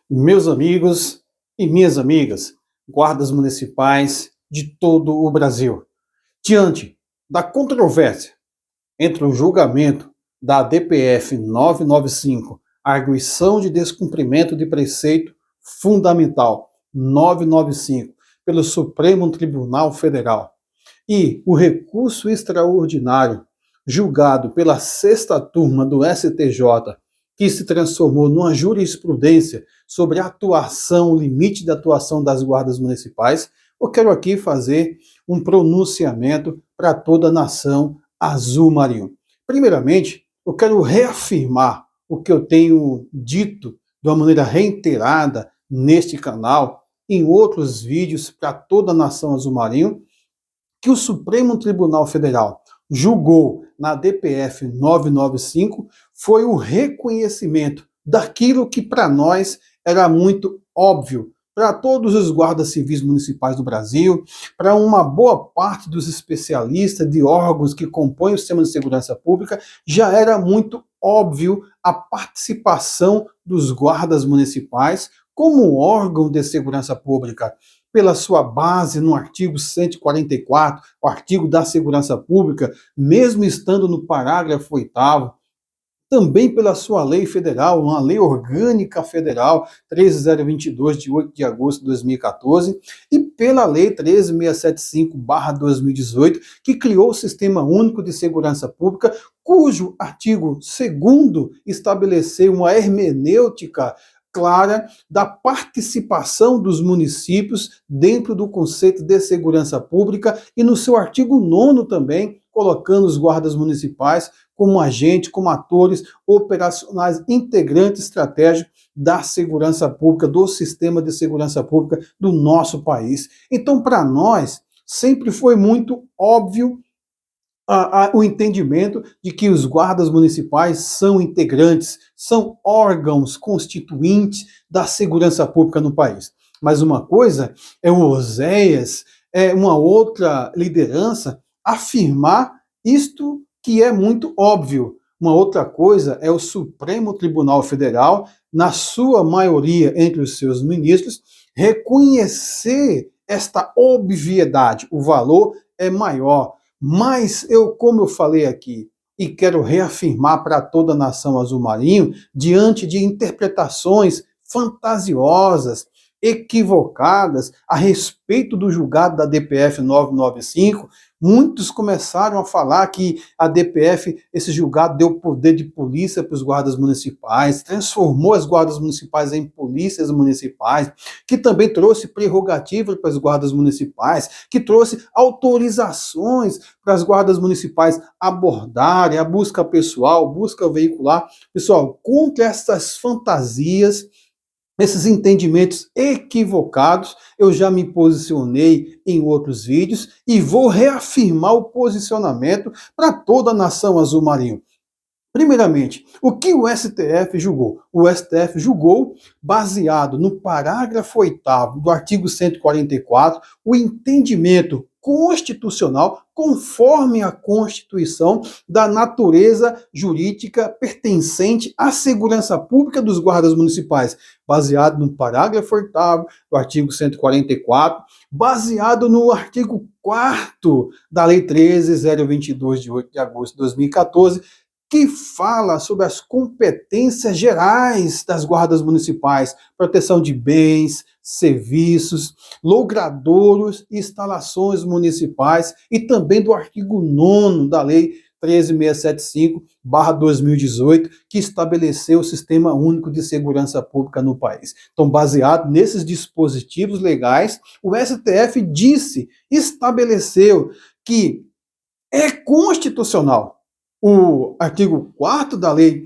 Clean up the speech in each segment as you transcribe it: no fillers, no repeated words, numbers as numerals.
Meus amigos e minhas amigas, guardas municipais de todo o Brasil, diante da controvérsia entre o julgamento da DPF 995, arguição de descumprimento de preceito fundamental 995, pelo Supremo Tribunal Federal, e o recurso extraordinário julgado pela sexta turma do STJ, que se transformou numa jurisprudência sobre a atuação, o limite da atuação das guardas municipais, eu quero aqui fazer um pronunciamento para toda a nação azul-marinho. Primeiramente, eu quero reafirmar o que eu tenho dito de uma maneira reiterada neste canal, em outros vídeos para toda a nação azul-marinho, que o Supremo Tribunal Federal julgou na DPF 995 foi o reconhecimento daquilo que para nós era muito óbvio, para todos os guardas civis municipais do Brasil, para uma boa parte dos especialistas de órgãos que compõem o sistema de segurança pública, já era muito óbvio a participação dos guardas municipais como órgão de segurança pública, pela sua base no artigo 144, o artigo da segurança pública, mesmo estando no parágrafo 8º, também pela sua lei federal, uma lei orgânica federal 13022 de 8 de agosto de 2014 e pela lei 13675/2018, que criou o Sistema Único de Segurança Pública, cujo artigo 2º estabeleceu uma hermenêutica clara da participação dos municípios dentro do conceito de segurança pública e no seu artigo 9º também, colocando os guardas municipais como agentes, como atores operacionais, integrantes estratégicos da segurança pública, do sistema de segurança pública do nosso país. Então, para nós, sempre foi muito óbvio o entendimento de que os guardas municipais são integrantes, são órgãos constituintes da segurança pública no país. Mas uma coisa é o Oséias, uma outra liderança, afirmar isto que é muito óbvio. Uma outra coisa é o Supremo Tribunal Federal, na sua maioria entre os seus ministros, reconhecer esta obviedade. O valor é maior. Mas como eu falei aqui, e quero reafirmar para toda a nação azul-marinho, diante de interpretações fantasiosas, equivocadas a respeito do julgado da DPF 995, muitos começaram a falar que a DPF, esse julgado, deu poder de polícia para os guardas municipais, transformou as guardas municipais em polícias municipais, que também trouxe prerrogativa para as guardas municipais, que trouxe autorizações para as guardas municipais abordarem a busca pessoal, busca veicular. Pessoal, contra essas fantasias, esses entendimentos equivocados, eu já me posicionei em outros vídeos e vou reafirmar o posicionamento para toda a nação azul-marinho. Primeiramente, o que o STF julgou? O STF julgou, baseado no parágrafo 8º do artigo 144, o entendimento constitucional, conforme a Constituição, da natureza jurídica pertencente à segurança pública dos guardas municipais, baseado no parágrafo 8º do artigo 144, baseado no artigo 4º da Lei 13.022 de 8 de agosto de 2014, que fala sobre as competências gerais das guardas municipais, proteção de bens, serviços, logradouros e instalações municipais, e também do artigo 9º da Lei 13.675/2018, que estabeleceu o Sistema Único de Segurança Pública no país. Então, baseado nesses dispositivos legais, o STF estabeleceu que é constitucional o artigo 4º da Lei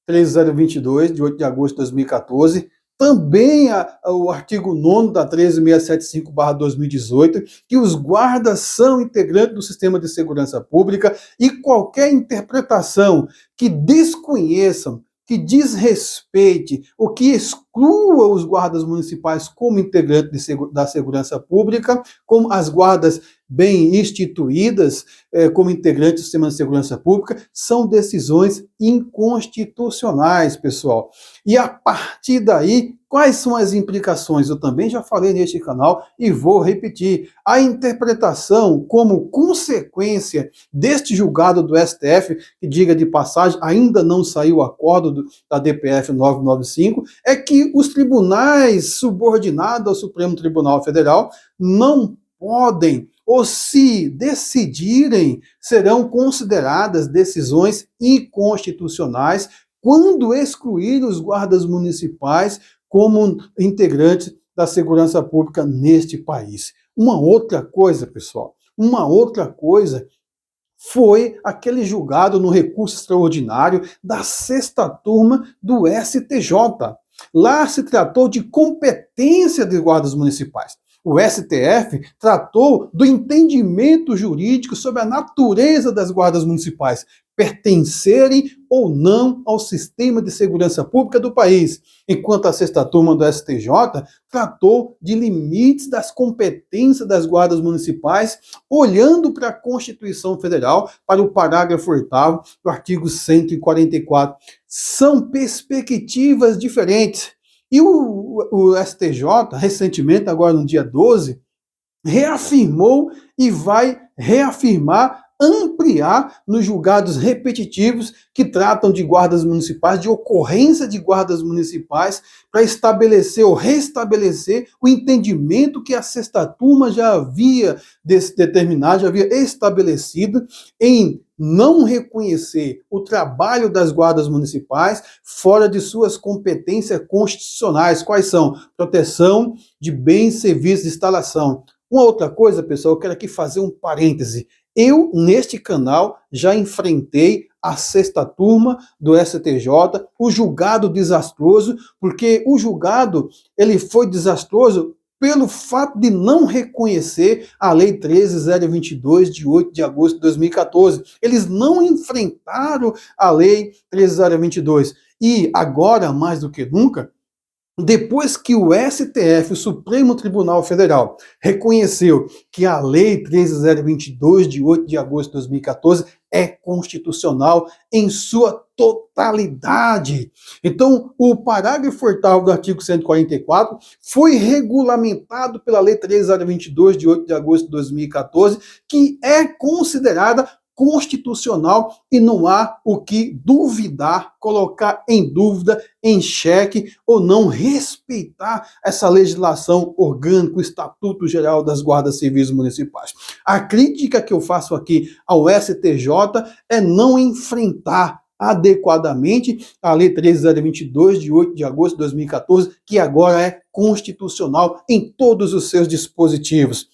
13.022, de 8 de agosto de 2014, também o artigo 9º da 13.675/2018, que os guardas são integrantes do sistema de segurança pública e qualquer interpretação que desconheçam, que desrespeite ou que exclua os guardas municipais como integrantes da segurança pública, como as guardas bem instituídas como integrantes do sistema de segurança pública, são decisões inconstitucionais, pessoal. E a partir daí, quais são as implicações? Eu também já falei neste canal e vou repetir. A interpretação como consequência deste julgado do STF, que, diga de passagem, ainda não saiu o acordo da DPF 995, é que os tribunais subordinados ao Supremo Tribunal Federal não podem, ou se decidirem, serão consideradas decisões inconstitucionais quando excluir os guardas municipais como integrantes da segurança pública neste país. Uma outra coisa, pessoal, foi aquele julgado no recurso extraordinário da sexta turma do STJ. Lá se tratou de competência de guardas municipais. O STF tratou do entendimento jurídico sobre a natureza das guardas municipais, pertencerem ou não ao sistema de segurança pública do país, enquanto a sexta turma do STJ tratou de limites das competências das guardas municipais, olhando para a Constituição Federal, para o parágrafo 8º do artigo 144. São perspectivas diferentes. E o STJ, recentemente, agora no dia 12, reafirmou e vai reafirmar, ampliar nos julgados repetitivos que tratam de guardas municipais, de ocorrência de guardas municipais, para estabelecer ou restabelecer o entendimento que a sexta turma já havia determinado, já havia estabelecido em não reconhecer o trabalho das guardas municipais fora de suas competências constitucionais. Quais são? Proteção de bens, serviços, de instalação. Uma outra coisa, pessoal, eu quero aqui fazer um parêntese. Eu, neste canal, já enfrentei a sexta turma do STJ, o julgado desastroso, porque o julgado ele foi desastroso pelo fato de não reconhecer a Lei 13.022, de 8 de agosto de 2014. Eles não enfrentaram a Lei 13.022. E agora, mais do que nunca, depois que o STF, o Supremo Tribunal Federal, reconheceu que a Lei 13.022, de 8 de agosto de 2014, é constitucional em sua totalidade. Então, o parágrafo 8º do artigo 144 foi regulamentado pela Lei 13.022, de 8 de agosto de 2014, que é considerada constitucional e não há o que duvidar, colocar em dúvida, em xeque ou não respeitar essa legislação orgânica, o Estatuto Geral das Guardas Civis Municipais. A crítica que eu faço aqui ao STJ é não enfrentar adequadamente a Lei 13.022, de 8 de agosto de 2014, que agora é constitucional em todos os seus dispositivos.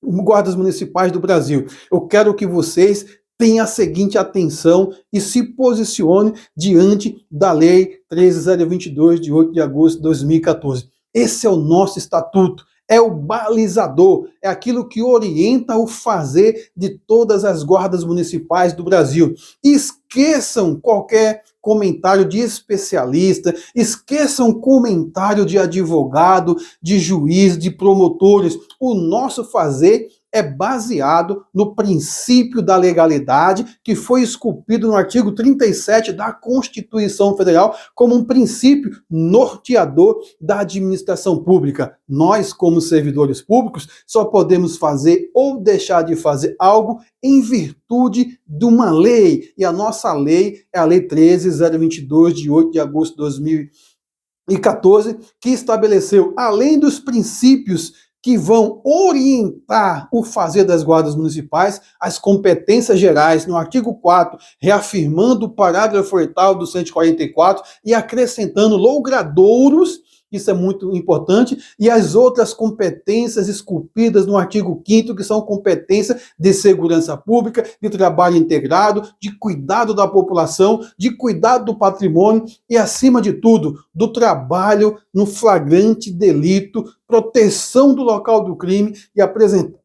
Guardas municipais do Brasil, eu quero que vocês tenham a seguinte atenção e se posicione diante da Lei 13.022, de 8 de agosto de 2014. Esse é o nosso estatuto, é o balizador, é aquilo que orienta o fazer de todas as guardas municipais do Brasil. Esqueçam qualquer comentário de especialista, esqueçam comentário de advogado, de juiz, de promotores. O nosso fazer é baseado no princípio da legalidade, que foi esculpido no artigo 37 da Constituição Federal como um princípio norteador da administração pública. Nós, como servidores públicos, só podemos fazer ou deixar de fazer algo em virtude de uma lei. E a nossa lei é a Lei 13.022, de 8 de agosto de 2014, que estabeleceu, além dos princípios que vão orientar o fazer das guardas municipais, as competências gerais, no artigo 4, reafirmando o parágrafo 8º do 144 e acrescentando logradouros, isso é muito importante, e as outras competências esculpidas no artigo 5º, que são competências de segurança pública, de trabalho integrado, de cuidado da população, de cuidado do patrimônio e, acima de tudo, do trabalho no flagrante delito, proteção do local do crime e apresentar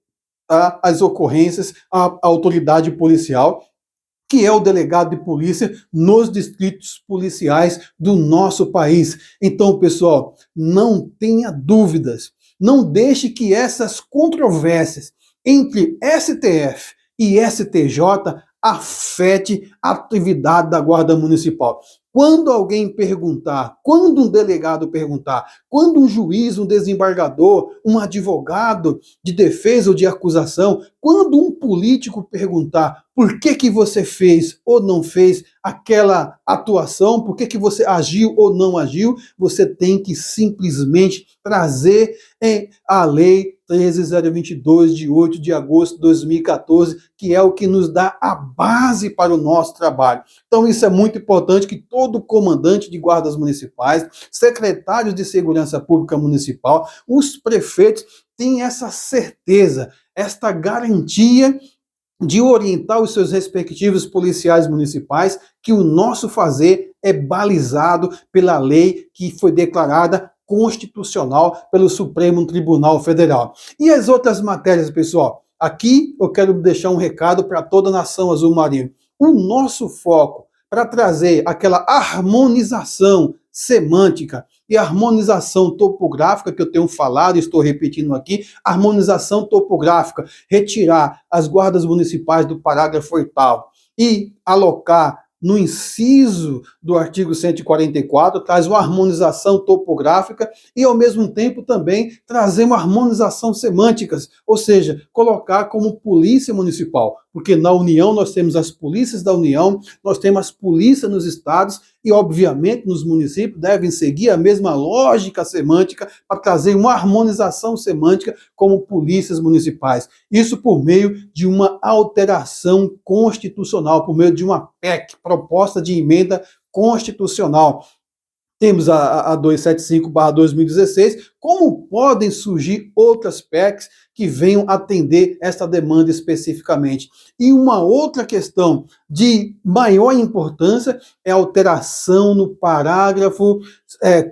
as ocorrências à autoridade policial, que é o delegado de polícia nos distritos policiais do nosso país. Então, pessoal, não tenha dúvidas, não deixe que essas controvérsias, entre STF e STJ afete a atividade da Guarda Municipal. Quando alguém perguntar, quando um delegado perguntar, quando um juiz, um desembargador, um advogado de defesa ou de acusação, quando um político perguntar por que você fez ou não fez aquela atuação, por que você agiu ou não agiu, você tem que simplesmente trazer a lei 13.022, de 8 de agosto de 2014, que é o que nos dá a base para o nosso trabalho. Então isso é muito importante que todo comandante de guardas municipais, secretários de segurança pública municipal, os prefeitos tenham essa certeza, esta garantia de orientar os seus respectivos policiais municipais que o nosso fazer é balizado pela lei que foi declarada constitucional pelo Supremo Tribunal Federal. E as outras matérias, pessoal? Aqui eu quero deixar um recado para toda a nação azul-marinho. O nosso foco para trazer aquela harmonização semântica e harmonização topográfica que eu tenho falado, estou repetindo aqui, harmonização topográfica, retirar as guardas municipais do parágrafo 8º e alocar no inciso do artigo 144, traz uma harmonização topográfica e, ao mesmo tempo, também trazer uma harmonização semântica, ou seja, colocar como polícia municipal, porque na União nós temos as polícias da União, nós temos as polícias nos estados e, obviamente, nos municípios devem seguir a mesma lógica semântica para trazer uma harmonização semântica como polícias municipais. Isso por meio de uma alteração constitucional, por meio de uma PEC, proposta de emenda constitucional. Temos a 275/2016, como podem surgir outras PECs que venham atender esta demanda especificamente. E uma outra questão de maior importância é a alteração no parágrafo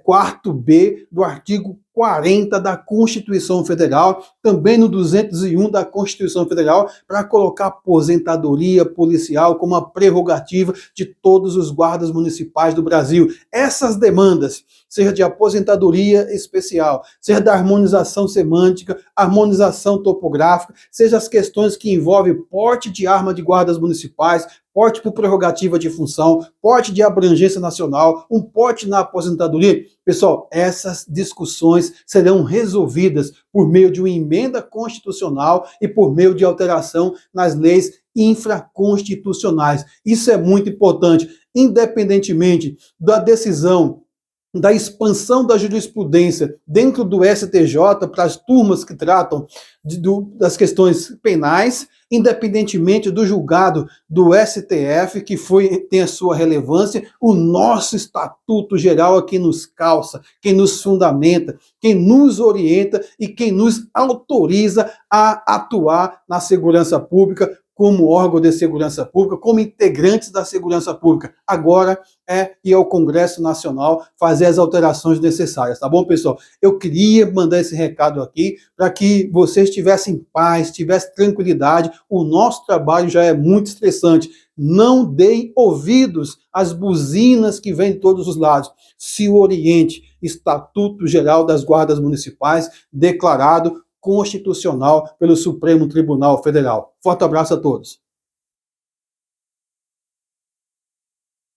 4º do artigo 40 da Constituição Federal, também no 201 da Constituição Federal, para colocar a aposentadoria policial como uma prerrogativa de todos os guardas municipais do Brasil. Essas demandas, seja de aposentadoria especial, seja da harmonização semântica, harmonização topográfica, seja as questões que envolvem porte de arma de guardas municipais, porte por prerrogativa de função, porte de abrangência nacional, um porte na aposentadoria. Pessoal, essas discussões serão resolvidas por meio de uma emenda constitucional e por meio de alteração nas leis infraconstitucionais. Isso é muito importante, independentemente da decisão da expansão da jurisprudência dentro do STJ para as turmas que tratam das questões penais, independentemente do julgado do STF, que tem a sua relevância, o nosso Estatuto Geral é quem nos calça, quem nos fundamenta, quem nos orienta e quem nos autoriza a atuar na segurança pública, como órgão de segurança pública, como integrantes da segurança pública. Agora é ir ao Congresso Nacional fazer as alterações necessárias, tá bom, pessoal? Eu queria mandar esse recado aqui para que vocês tivessem paz, tivessem tranquilidade. O nosso trabalho já é muito estressante. Não deem ouvidos às buzinas que vêm de todos os lados. Se oriente. Estatuto Geral das Guardas Municipais, declarado constitucional pelo Supremo Tribunal Federal. Forte abraço a todos.